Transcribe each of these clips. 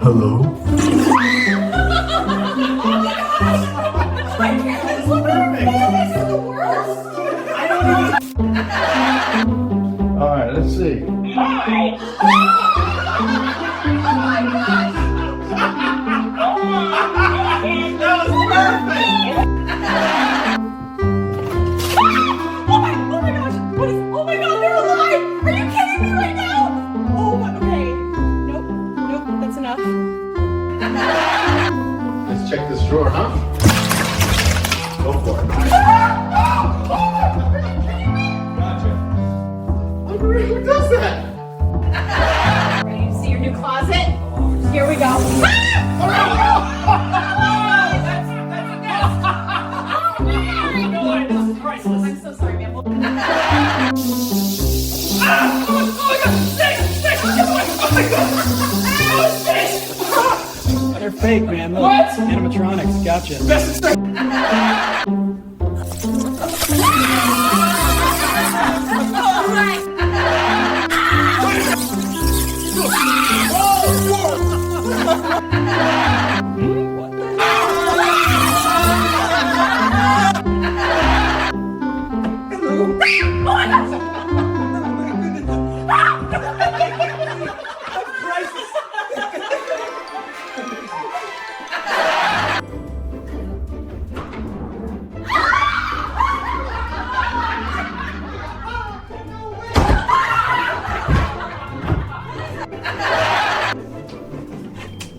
Hello? Alright, let's see. Hi! That was perfect! Oh my gosh! What is, oh my god, they're alive! Are you kidding me right now? Oh my, okay. Nope, that's enough. Let's check this drawer, huh? Go for it. Gotcha. Who does that? Ready to see your new closet? Here we go. I'm so sorry, ma'am. Oh my god! They're fake, man. Look, What? Animatronics, gotcha.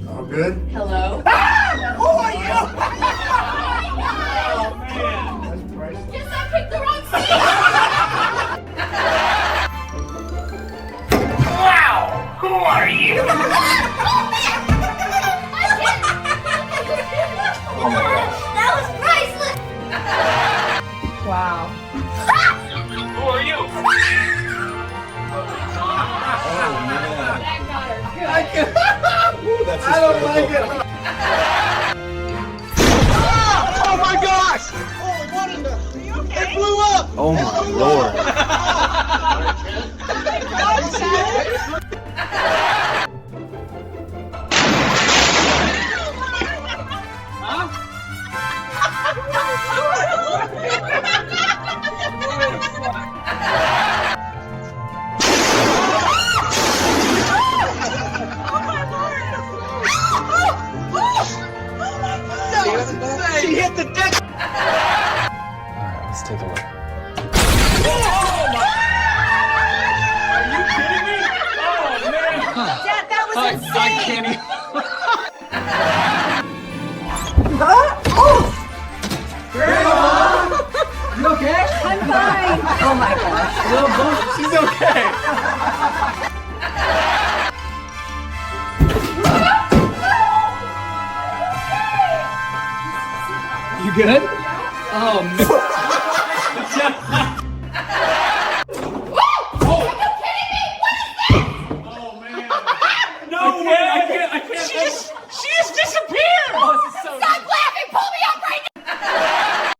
All good? Hello? Who are you? Oh, man. That's priceless. Guess I picked the wrong seat! Wow! Who are you? That was priceless! Wow. Who are you? That got her good. I don't like it. Oh my gosh! Oh, what in the? It blew up! Oh my lord. She hit the deck! Alright, let's take a look. Are you kidding me? Oh man! Dad, that was insane! I can't even. You okay? I'm fine! Oh my gosh. She's okay. You good? Oh man.